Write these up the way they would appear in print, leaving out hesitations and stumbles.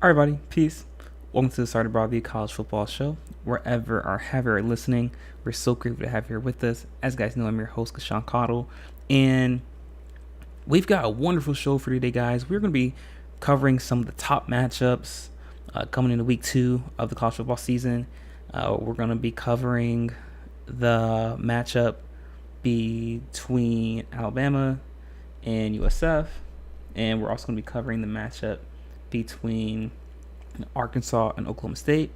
All right, everybody, peace. Welcome to the STBY College Football Show. Wherever or however you're listening, we're so grateful to have you here with us. As you guys know, I'm your host, Kashawn Cottle, and we've got a wonderful show for today, guys. We're going to be covering some of the top matchups coming into week 2 of the college football season. We're going to be covering the matchup between Alabama and USF, and we're also going to be covering the matchup between Arkansas and Oklahoma State.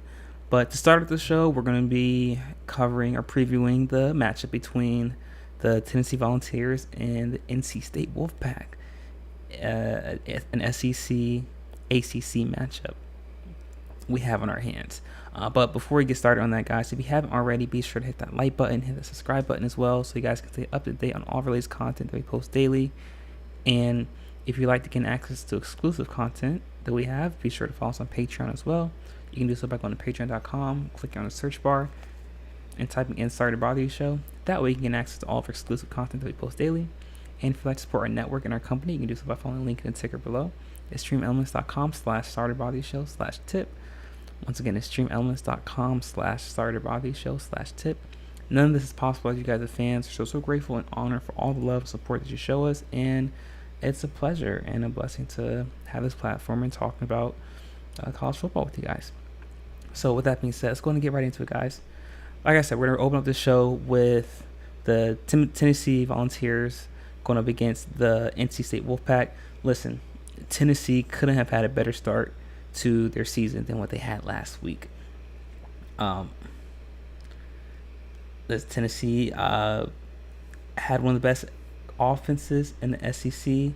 But to start with the show, we're going to be covering or previewing the matchup between the Tennessee Volunteers and the NC State Wolfpack, an SEC ACC matchup we have on our hands. But before we get started on that, guys, if you haven't already, be sure to hit that like button, hit the subscribe button as well, so you guys can stay up to date on all related content that we post daily. And if you'd like to get access to exclusive content that we have, be sure to follow us on Patreon as well. You can do so by going to patreon.com, clicking on the search bar, and typing in Sorry to Bother You Show. That way you can get access to all of our exclusive content that we post daily. And if you'd like to support our network and our company, you can do so by following the link in the ticker below. It's streamelements.com/sorrytobotheryoushow/tip. Once again, it's streamelements.com/sorrytobotheryoushow/tip. None of this is possible as you guys are fans. We're so grateful and honored for all the love and support that you show us, and it's a pleasure and a blessing to have this platform and talking about college football with you guys. So with that being said, let's go and get right into it, guys. Like I said, we're going to open up the show with the Tennessee Volunteers going up against the NC State Wolfpack. Listen, Tennessee couldn't have had a better start to their season than what they had last week. Tennessee had one of the best offenses in the SEC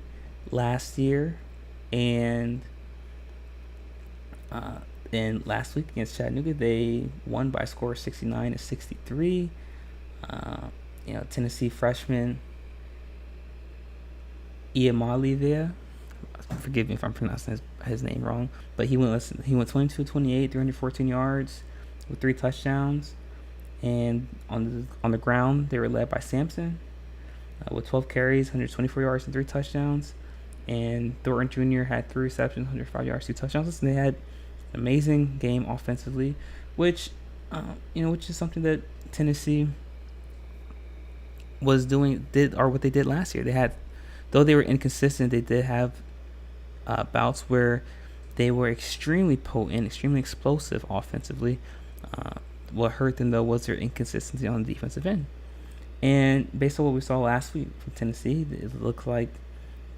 last year, and last week against Chattanooga, they won by a score of 69-63. Tennessee freshman Iamaleava, forgive me if I'm pronouncing his name wrong, but he went 22-28, 314 yards with 3 touchdowns, and on the ground they were led by Sampson with 12 carries, 124 yards and 3 touchdowns. And Thornton Jr. had 3 receptions, 105 yards, 2 touchdowns. And they had an amazing game offensively, which is something that Tennessee what they did last year. They had, though they were inconsistent, they did have bouts where they were extremely potent, extremely explosive offensively. What hurt them, though, was their inconsistency on the defensive end. And based on what we saw last week from Tennessee, it looked like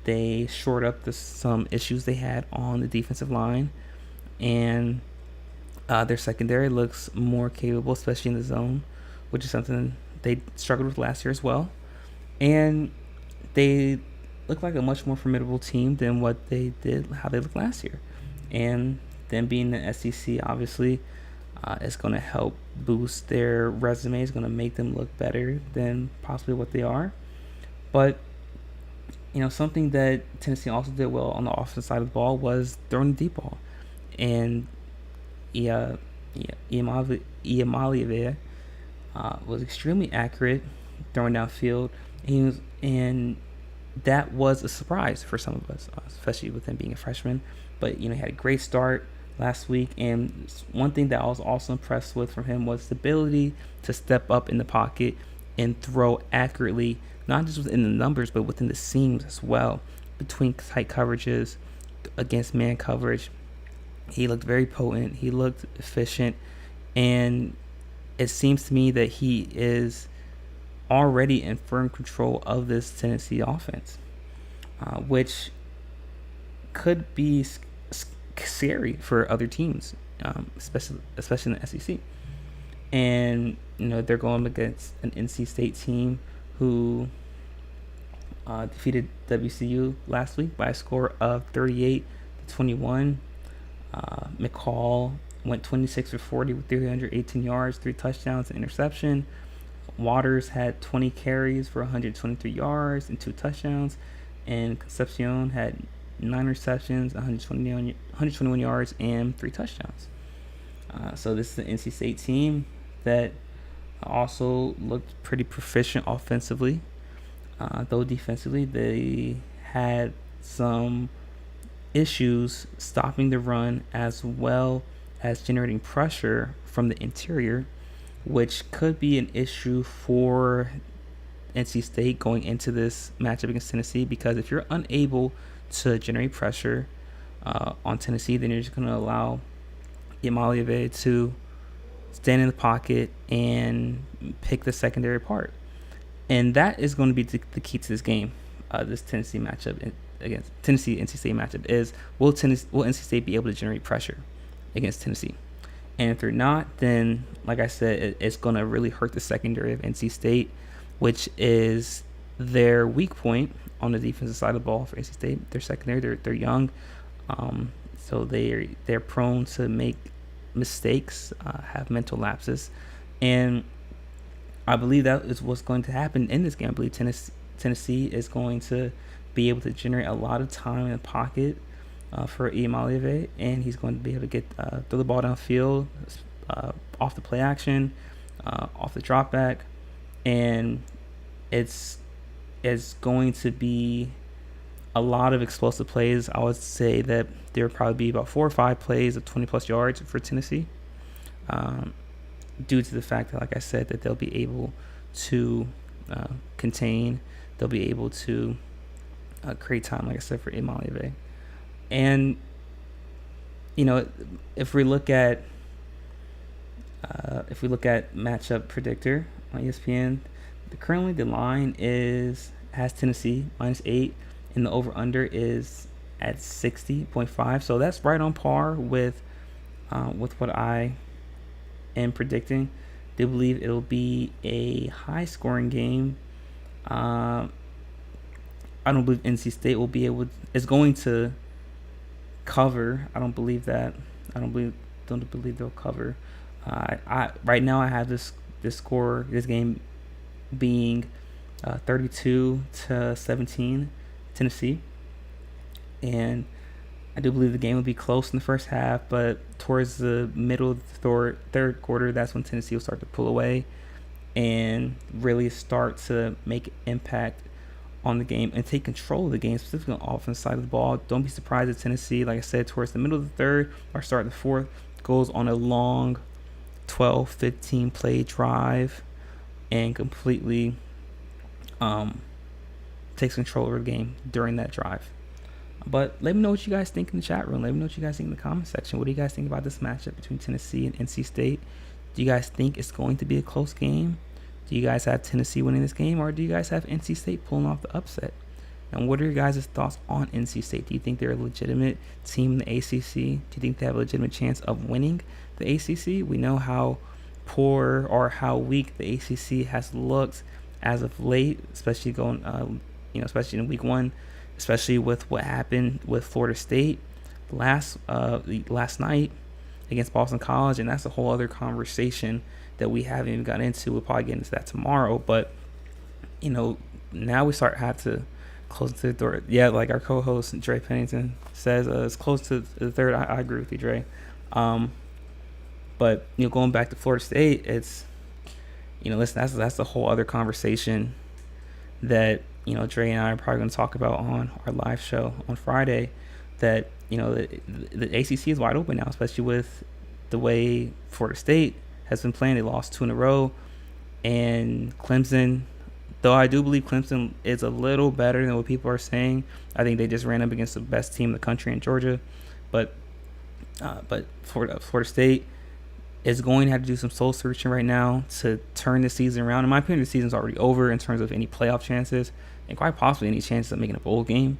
they shored up some issues they had on the defensive line. And their secondary looks more capable, especially in the zone, which is something they struggled with last year as well. And they look like a much more formidable team than how they looked last year. And them being the SEC, obviously, it's going to help boost their resume. It's going to make them look better than possibly what they are. But, something that Tennessee also did well on the offensive side of the ball was throwing the deep ball. And Iamaleava was extremely accurate throwing downfield. And that was a surprise for some of us, especially with him being a freshman. But, he had a great start last week, and one thing that I was also impressed with from him was the ability to step up in the pocket and throw accurately, not just within the numbers, but within the seams as well, between tight coverages, against man coverage. He looked very potent, he looked efficient, and it seems to me that he is already in firm control of this Tennessee offense, which could be scary for other teams, especially in the SEC. And they're going against an NC State team who defeated WCU last week by a score of 38-21. McCall went 26 for 40 with 318 yards, 3 touchdowns, and interception. Waters had 20 carries for 123 yards and 2 touchdowns, and Concepcion had 9 receptions, 121 yards, and 3 touchdowns. So this is the NC State team that also looked pretty proficient offensively, though defensively they had some issues stopping the run as well as generating pressure from the interior, which could be an issue for NC State going into this matchup against Tennessee, because if you're unable to generate pressure on Tennessee, then you're just going to allow Imalieve to stand in the pocket and pick the secondary apart. And that is going to be the key to this game, this Tennessee matchup against Tennessee NC State matchup is will NC State be able to generate pressure against Tennessee? And if they're not, then like I said, it's going to really hurt the secondary of NC State, which is their weak point on the defensive side of the ball for NC State. Their secondary, they're young, so they're prone to make mistakes, have mental lapses, and I believe that is what's going to happen in this game. I believe Tennessee is going to be able to generate a lot of time in the pocket for Imalieve, and he's going to be able to get throw the ball downfield, off the play action, off the drop back, and it's going to be a lot of explosive plays. I would say that there will probably be about 4 or 5 plays of 20-plus yards for Tennessee, due to the fact that, like I said, that they'll be able to contain, they'll be able to create time, like I said, for Imalieve. And, if we look at matchup predictor on ESPN, currently the line has Tennessee -8, and the over/under is at 60.5. So that's right on par with what I am predicting. They believe it'll be a high-scoring game. I don't believe NC State is going to cover. I don't believe that. Don't believe they'll cover. I right now I have this game being 32-17 Tennessee, and I do believe the game will be close in the first half, but towards the middle of the third quarter, that's when Tennessee will start to pull away and really start to make impact on the game and take control of the game, specifically on the offensive side of the ball. Don't be surprised if Tennessee, like I said, towards the middle of the third or start of the fourth, goes on a long 12-15 play drive and completely takes control of the game during that drive. But let me know what you guys think in the chat room. Let me know what you guys think in the comment section. What do you guys think about this matchup between Tennessee and NC State? Do you guys think it's going to be a close game? Do you guys have Tennessee winning this game, or do you guys have NC State pulling off the upset? And what are your guys' thoughts on NC State? Do you think they're a legitimate team in the ACC? Do you think they have a legitimate chance of winning the ACC? We know how poor or how weak the ACC has looked as of late, especially especially in week 1, especially with what happened with Florida State last night against Boston College, and that's a whole other conversation that we haven't even got into. We'll probably get into that tomorrow, but now we have to close to the door. Yeah, like our co-host Dre Pennington says, it's close to the third. I agree with you, Dre. But going back to Florida State, it's listen, that's a whole other conversation that Dre and I are probably going to talk about on our live show on Friday. That the ACC is wide open now, especially with the way Florida State has been playing. They lost 2 in a row, and Clemson, though I do believe Clemson is a little better than what people are saying. I think they just ran up against the best team in the country in Georgia, but Florida State is going to have to do some soul searching right now to turn the season around. In my opinion, the season's already over in terms of any playoff chances and quite possibly any chances of making a bowl game.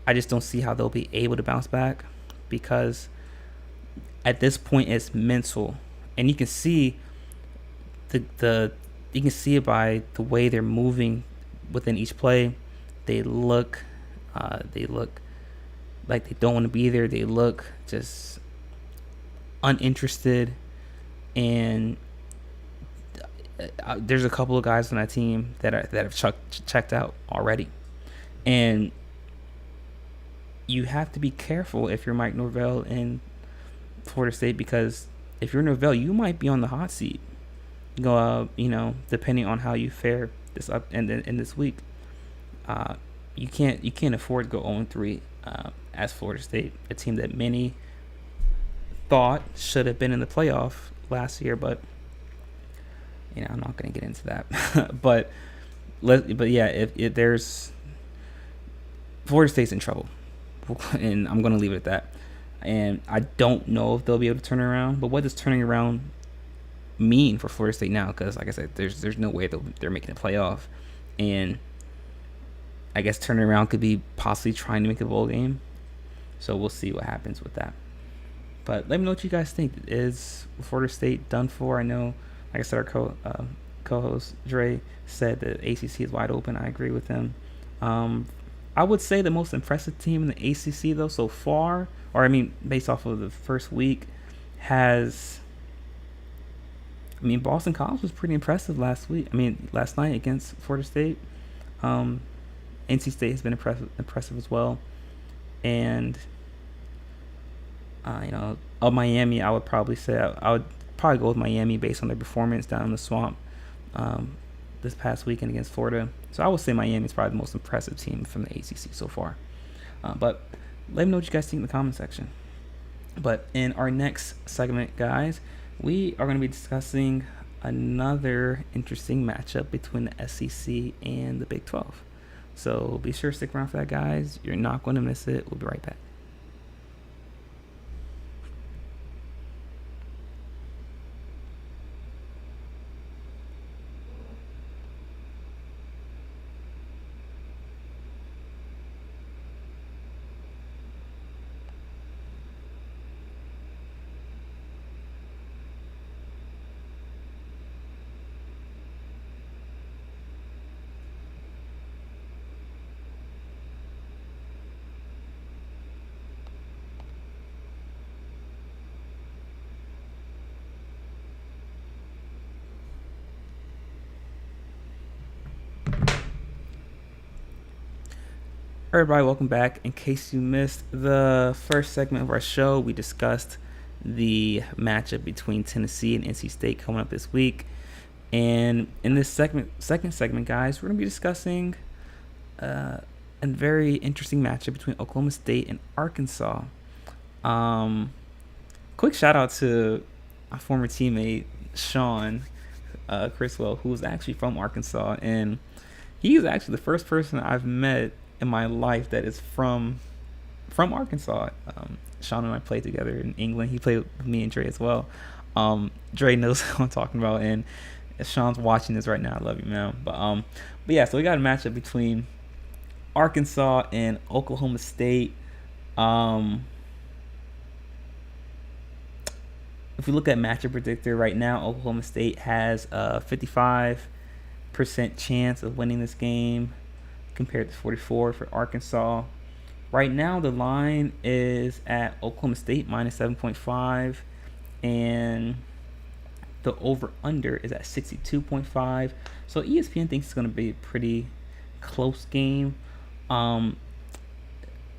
I just don't see how they'll be able to bounce back, because at this point it's mental, and you can see you can see it by the way they're moving within each play. They look like they don't want to be there. They look just uninterested, and there's a couple of guys on that team that have checked out already, and you have to be careful if you're Mike Norvell in Florida State, because if you're Norvell, you might be on the hot seat. Depending on how you fare this up in this week, you can't afford to go 0-3 as Florida State, a team that many thought should have been in the playoff last year, but I'm not going to get into that. but yeah, if there's Florida State's in trouble, and I'm going to leave it at that. And I don't know if they'll be able to turn it around. But what does turning around mean for Florida State now? Because, like I said, there's no way they're making a playoff, and I guess turning around could be possibly trying to make a bowl game. So we'll see what happens with that. But let me know what you guys think. Is Florida State done for? I know, like I said, our co-host Dre said that ACC is wide open. I agree with him. I would say the most impressive team in the ACC, though, so far, based off of the first week, Boston College was pretty impressive last night against Florida State. NC State has been impressive as well. And, of Miami, I would probably say I would probably go with Miami based on their performance down in the Swamp this past weekend against Florida. So I would say Miami is probably the most impressive team from the ACC so far. But let me know what you guys think in the comment section. But in our next segment, guys, we are going to be discussing another interesting matchup between the SEC and the Big 12. So be sure to stick around for that, guys. You're not going to miss it. We'll be right back. Everybody, welcome back. In case you missed the first segment of our show, we discussed the matchup between Tennessee and NC State coming up this week. And in this second segment, guys, we're going to be discussing a very interesting matchup between Oklahoma State and Arkansas. Quick shout out to my former teammate, Sean Criswell, who was actually from Arkansas. And he's actually the first person I've met in my life that is from Arkansas. Sean and I played together in England. He played with me and Dre as well. Dre knows what I'm talking about, and if Sean's watching this right now, I love you, man. But yeah, so we got a matchup between Arkansas and Oklahoma State. If we look at matchup predictor right now, Oklahoma State has a 55% chance of winning this game, compared to 44 for Arkansas. Right now, the line is at Oklahoma State minus 7.5, and the over-under is at 62.5. So ESPN thinks it's going to be a pretty close game.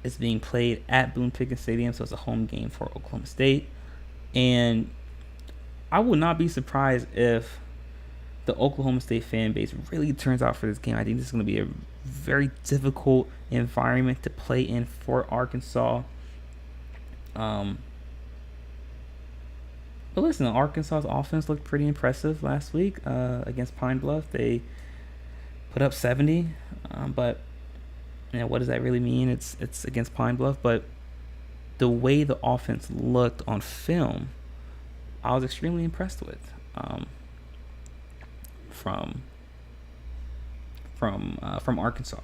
It's being played at Boone Pickens Stadium, so it's a home game for Oklahoma State. And I would not be surprised if the Oklahoma State fan base really turns out for this game. I think this is going to be a very difficult environment to play in for Arkansas. But listen, Arkansas's offense looked pretty impressive last week against Pine Bluff. They put up 70, but what does that really mean? It's against Pine Bluff, but the way the offense looked on film, I was extremely impressed with. From Arkansas.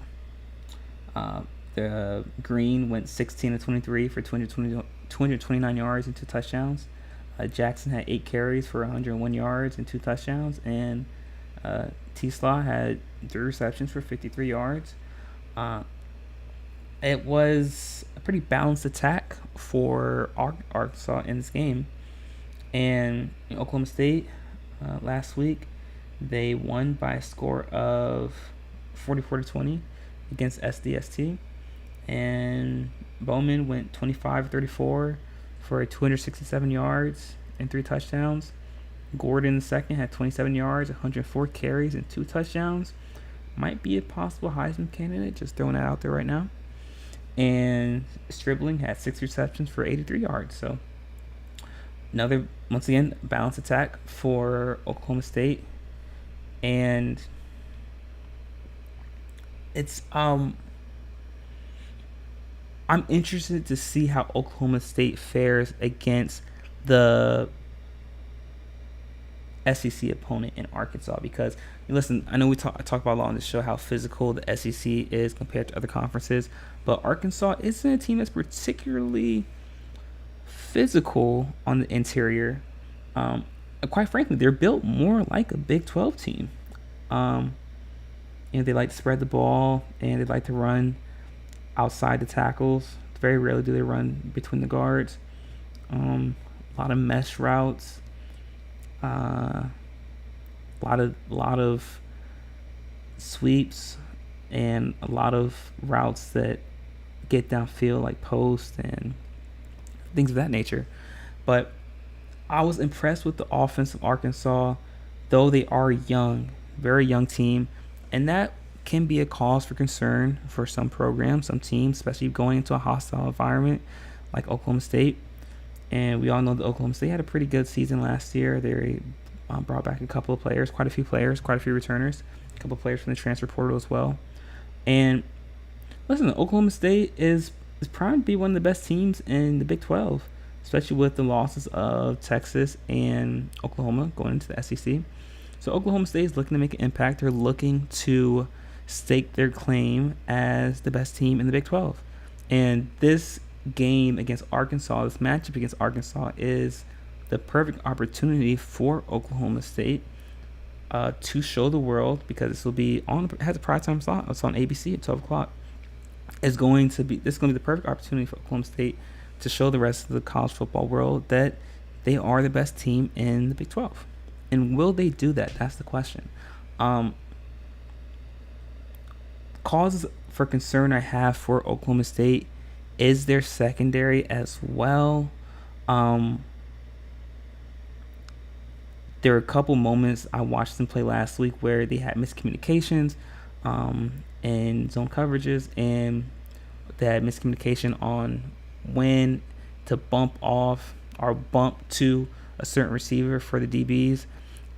The Green went 16 to 23 for 229 yards and 2 touchdowns. Jackson had 8 carries for 101 yards and 2 touchdowns, and T-Slaw had 3 receptions for 53 yards. It was a pretty balanced attack for Arkansas in this game. And Oklahoma State last week, they won by a score of 44-20 against SDST. And Bowman went 25-34 for 267 yards and 3 touchdowns. Gordon the second had 27 yards, 104 carries, and 2 touchdowns. Might be a possible Heisman candidate, just throwing that out there right now. And Stribling had 6 receptions for 83 yards. So another, once again, balanced attack for Oklahoma State. And it's I'm interested to see how Oklahoma State fares against the SEC opponent in Arkansas, because listen, I know we talk about a lot on the show how physical the SEC is compared to other conferences, but Arkansas isn't a team that's particularly physical on the interior. Quite frankly, they're built more like a Big 12 team. They like to spread the ball and they like to run outside the tackles. Very rarely do they run between the guards. A lot of mesh routes. A lot of sweeps and a lot of routes that get downfield, like post and things of that nature. But I was impressed with the offense of Arkansas, though they are young, very young team, and that can be a cause for concern for some programs, some teams, especially going into a hostile environment like Oklahoma State. And we all know that Oklahoma State had a pretty good season last year. They brought back a couple of players, quite a few returners, a couple of players from the transfer portal as well. And listen, Oklahoma State is primed to be one of the best teams in the Big 12, especially with the losses of Texas and Oklahoma going into the SEC. So Oklahoma State is looking to make an impact. They're looking to stake their claim as the best team in the Big 12. And this game against Arkansas, this matchup against Arkansas, is the perfect opportunity for Oklahoma State to show the world, because this will be has a primetime slot. It's on ABC at 12 o'clock. This is going to be the perfect opportunity for Oklahoma State to show the rest of the college football world that they are the best team in the Big 12. And will they do that? That's the question. Causes for concern I have for Oklahoma State is their secondary as well. There were a couple moments I watched them play last week where they had miscommunications and zone coverages, and they had miscommunication on when to bump off or bump to a certain receiver for the DBs.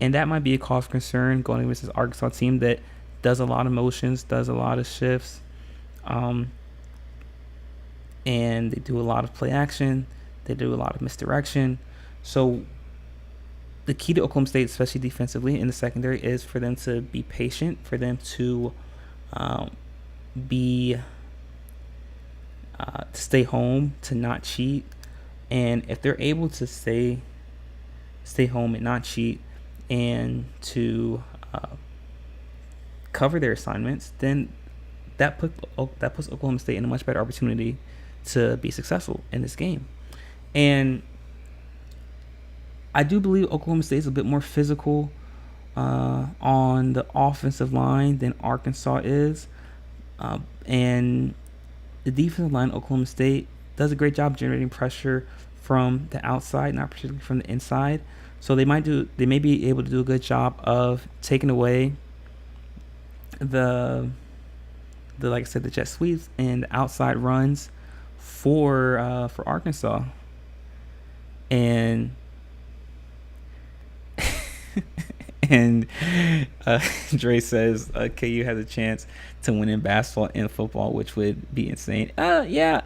And that might be a cause for concern going against this Arkansas team that does a lot of motions, does a lot of shifts, and they do a lot of play action. They do a lot of misdirection. So the key to Oklahoma State, especially defensively in the secondary, is for them to be patient, for them to stay home, to not cheat. And if they're able to stay home and not cheat, and to cover their assignments, then that puts Oklahoma State in a much better opportunity to be successful in this game. And I do believe Oklahoma State is a bit more physical on the offensive line than Arkansas is. And the defensive line, Oklahoma State, does a great job generating pressure from the outside, not particularly from the inside. So they may be able to do a good job of taking away the like I said, the jet sweeps and the outside runs for Arkansas. And and Dre says KU has a chance to win in basketball and football, which would be insane. Yeah.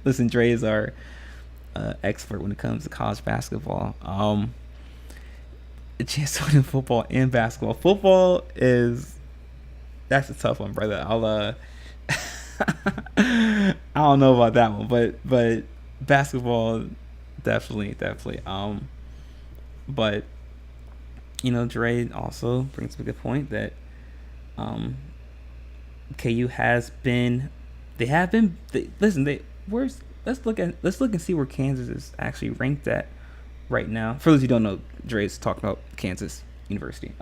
Listen, Dre is our expert when it comes to college basketball. A chance to win in football and basketball. Football that's a tough one, brother. I don't know about that one, but basketball definitely. But Dre also brings up a good point that KU has been. Let's look and see where Kansas is actually ranked at right now. For those who don't know, Dre's talking about Kansas University.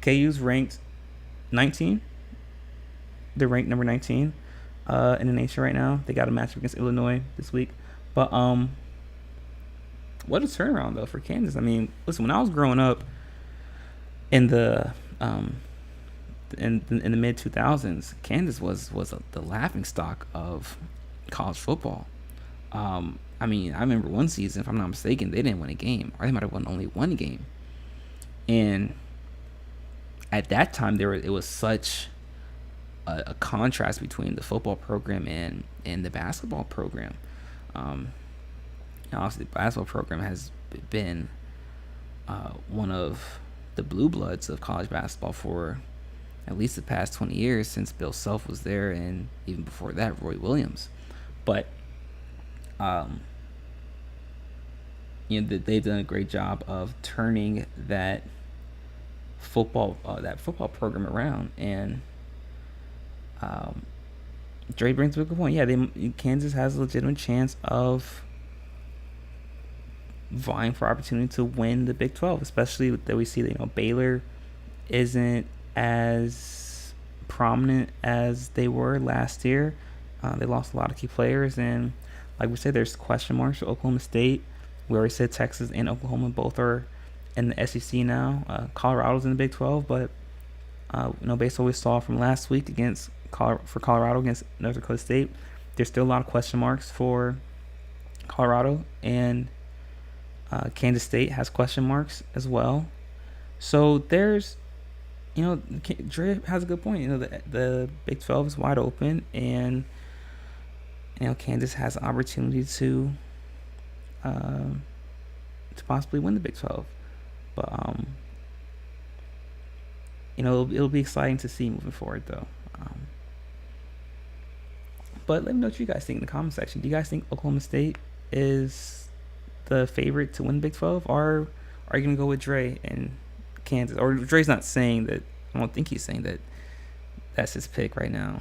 KU's ranked 19. They're ranked number 19 in the nation right now. They got a matchup against Illinois this week. But what a turnaround though for Kansas. I mean, listen, when I was growing up in the in the mid 2000s, Kansas was the laughing stock of college football. I mean, I remember one season, if I'm not mistaken, they didn't win a game, or they might have won only one game. And at that time, it was such a contrast between the football program and the basketball program. Um, Obviously, the basketball program has been one of the blue bloods of college basketball for at least the past 20 years, since Bill Self was there, and even before that, Roy Williams. But um, they've done a great job of turning that football program around. And um, Dre brings up a good point. Yeah, Kansas has a legitimate chance of vying for opportunity to win the Big 12, especially that we see that Baylor isn't as prominent as they were last year. They lost a lot of key players, and like we said, there's question marks for Oklahoma State. We already said Texas and Oklahoma both are in the SEC now. Colorado's in the Big 12, but based on what we saw from last week for Colorado against North Dakota State, there's still a lot of question marks for Colorado, and Kansas State has question marks as well. So there's, Dre has a good point. The Big 12 is wide open, and Kansas has an opportunity to possibly win the Big 12. But it'll be exciting to see moving forward, though. But let me know what you guys think in the comment section. Do you guys think Oklahoma State is the favorite to win Big 12, or are you gonna go with Dre and Kansas? Or Dre's not saying that. I don't think he's saying that that's his pick right now.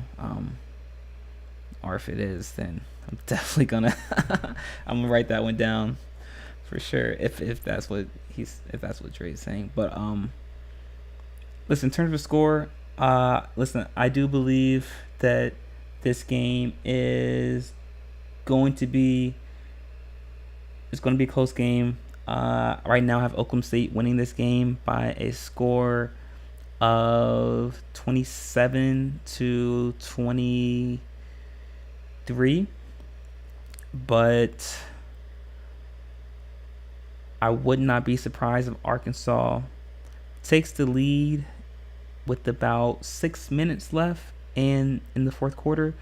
Or if it is, then I'm definitely gonna I'm gonna write that one down for sure. If that's what Dre's saying. But listen, in terms of the score, I do believe that this game is going to be a close game. Right now, I have Oklahoma State winning this game by a score of 27-23. But I would not be surprised if Arkansas takes the lead with about 6 minutes left in the fourth quarter,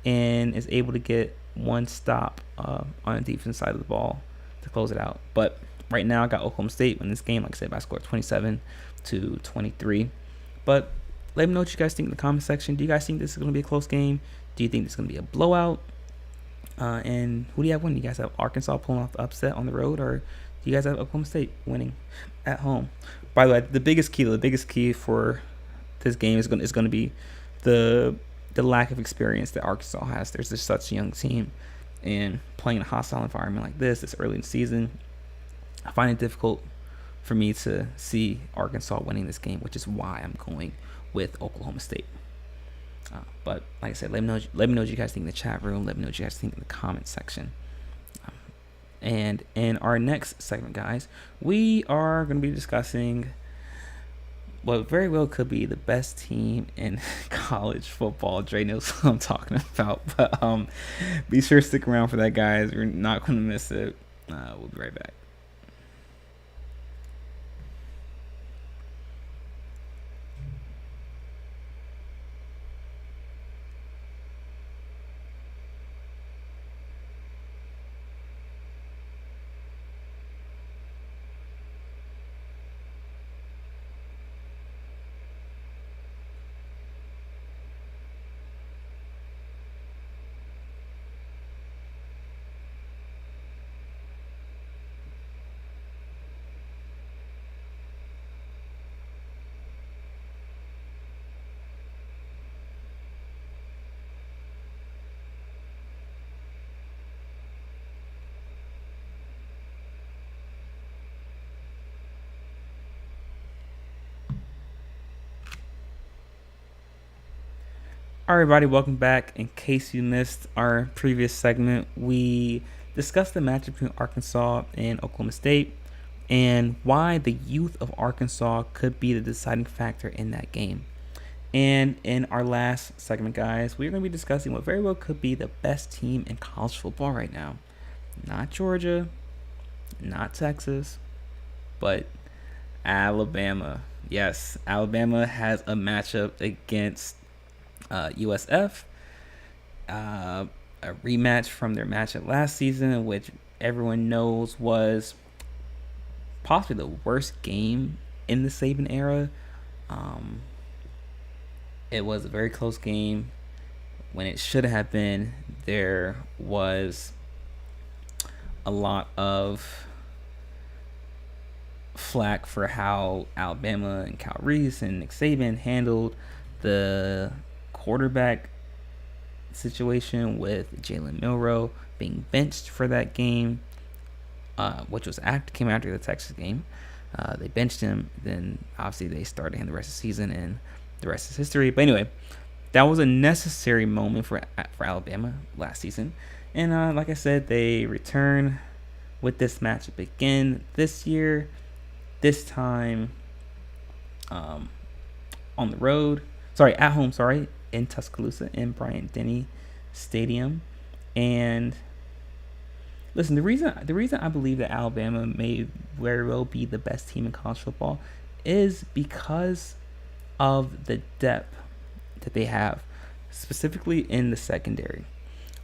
and is able to get one stop on the defense side of the ball to close it out. But right now, I got Oklahoma State win this game, like I said, by a score of 27-23. But let me know what you guys think in the comment section. Do you guys think this is going to be a close game? Do you think this is going to be a blowout? And who do you have winning? Do you guys have Arkansas pulling off the upset on the road, or do you guys have Oklahoma State winning at home? By the way, the biggest key for this game is going to be the lack of experience that Arkansas has. There's just such a young team, and playing in a hostile environment like this early in the season, I find it difficult for me to see Arkansas winning this game, which is why I'm going with Oklahoma State. But like I said, let me know what you guys think in the chat room. Let me know what you guys think in the comment section. And in our next segment, guys, we are going to be discussing what very well could be the best team in college football. Dre knows what I'm talking about. But be sure to stick around for that, guys. You're not going to miss it. We'll be right back. All right, everybody, welcome back. In case you missed our previous segment, we discussed the matchup between Arkansas and Oklahoma State and why the youth of Arkansas could be the deciding factor in that game. And in our last segment, guys, we're going to be discussing what very well could be the best team in college football right now. Not Georgia, not Texas, but Alabama. Yes, Alabama has a matchup against USF, a rematch from their matchup last season, which everyone knows was possibly the worst game in the Saban era. It was a very close game when it should have been. There was a lot of flack for how Alabama and Cal Reese and Nick Saban handled the quarterback situation with Jalen Milroe being benched for that game, which came after the Texas game. They benched him, then obviously they started him the rest of the season, and the rest is history. But anyway, that was a necessary moment for Alabama last season, and like I said, they return with this matchup again this year. This time, on the road. At home. In Tuscaloosa, in Bryant-Denny Stadium, and listen, the reason I believe that Alabama may very well be the best team in college football is because of the depth that they have, specifically in the secondary.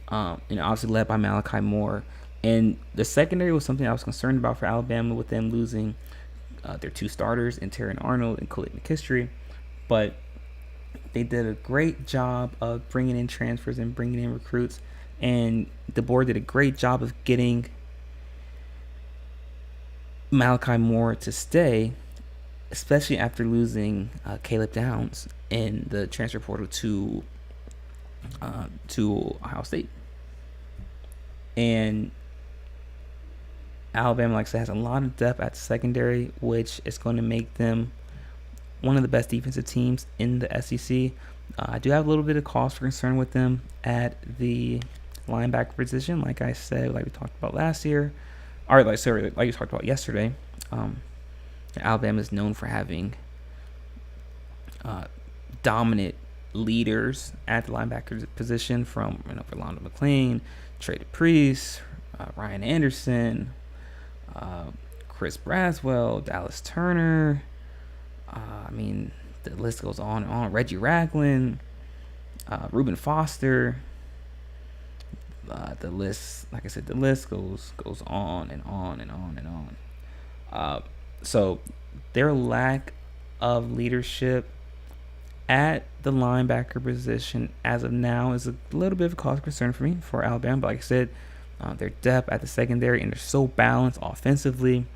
Obviously led by Malachi Moore, and the secondary was something I was concerned about for Alabama with them losing their two starters in Terran Arnold and Khalid McKistry, but they did a great job of bringing in transfers and bringing in recruits, and the board did a great job of getting Malachi Moore to stay, especially after losing Caleb Downs in the transfer portal to Ohio State. And Alabama, like I said, has a lot of depth at the secondary, which is going to make them one of the best defensive teams in the SEC. I do have a little bit of cause for concern with them at the linebacker position, like I said, like we talked about last year, or like we talked about yesterday. Alabama is known for having dominant leaders at the linebacker position, from Rolando McClain, Trey DePriest, Ryan Anderson, Chris Braswell, Dallas Turner. The list goes on and on. Reggie Ragland, Reuben Foster. The list, like I said, the list goes on and on and on and on. So their lack of leadership at the linebacker position as of now is a little bit of a cause of concern for me for Alabama. But like I said, their depth at the secondary, and they're so balanced offensively.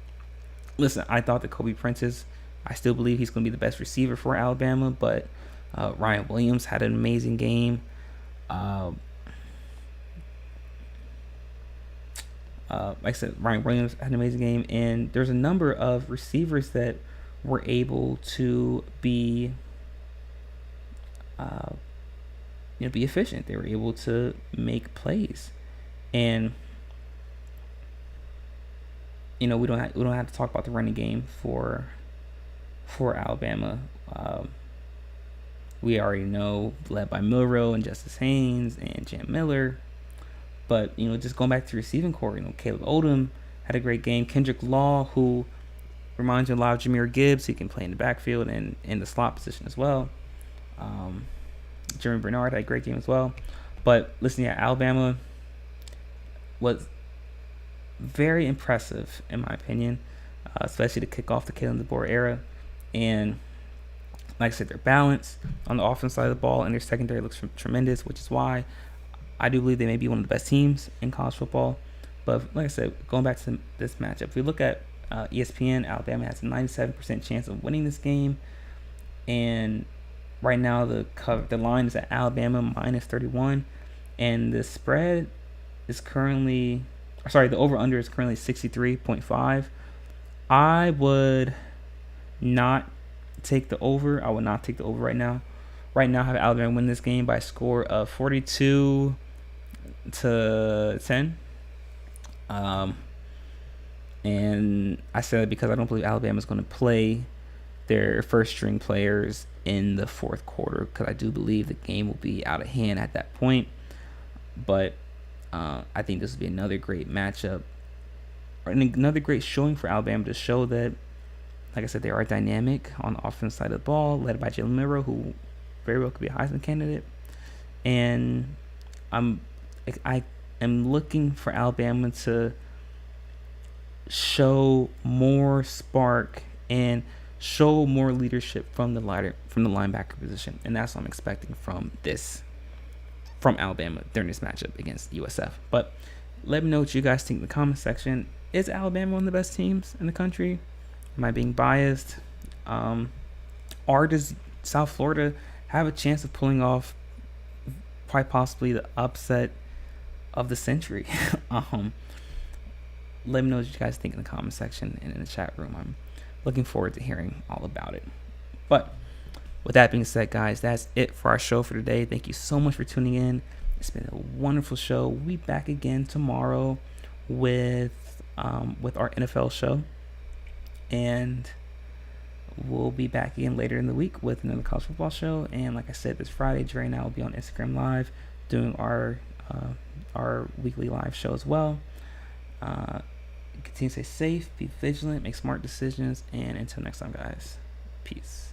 Listen, I thought that Kobe Prentice, I still believe he's going to be the best receiver for Alabama, but Ryan Williams had an amazing game. Like I said, Ryan Williams had an amazing game, and there's a number of receivers that were able to be efficient. They were able to make plays, and we don't have to talk about the running game for Alabama. We already know, led by Milroe and Justice Haynes and Jam Miller. But, just going back to the receiving core, Caleb Odom had a great game. Kendrick Law, who reminds you a lot of Jahmyr Gibbs, he can play in the backfield and in the slot position as well. Jeremy Bernard had a great game as well. But listen, Alabama was very impressive, in my opinion, especially to kick off the Kalen DeBoer era. And like I said, their balance on the offensive side of the ball and their secondary looks tremendous, which is why I do believe they may be one of the best teams in college football. But like I said, going back to this matchup, if we look at ESPN, Alabama has a 97% chance of winning this game. And right now the line is at Alabama minus 31. And the spread is the over-under is currently 63.5. I would not take the over. I would not take the over right now. Right now, I have Alabama win this game by a score of 42-10. And I said that because I don't believe Alabama is going to play their first string players in the fourth quarter, because I do believe the game will be out of hand at that point. But I think this will be another great matchup, or another great showing for Alabama to show that, like I said, they are dynamic on the offense side of the ball, led by Jalen Milroe, who very well could be a Heisman candidate. And I am looking for Alabama to show more spark and show more leadership from the linebacker position, and that's what I'm expecting from Alabama during this matchup against USF. But let me know what you guys think in the comment section. Is Alabama one of the best teams in the country? Am I being biased? Or does South Florida have a chance of pulling off quite possibly the upset of the century? Let me know what you guys think in the comment section and in the chat room. I'm looking forward to hearing all about it. But with that being said, guys, that's it for our show for today. Thank you so much for tuning in. It's been a wonderful show. We'll be back again tomorrow with our NFL show. And we'll be back again later in the week with another college football show. And like I said, this Friday, Dre and I will be on Instagram Live doing our weekly live show as well. Continue to stay safe, be vigilant, make smart decisions, and until next time, guys, peace.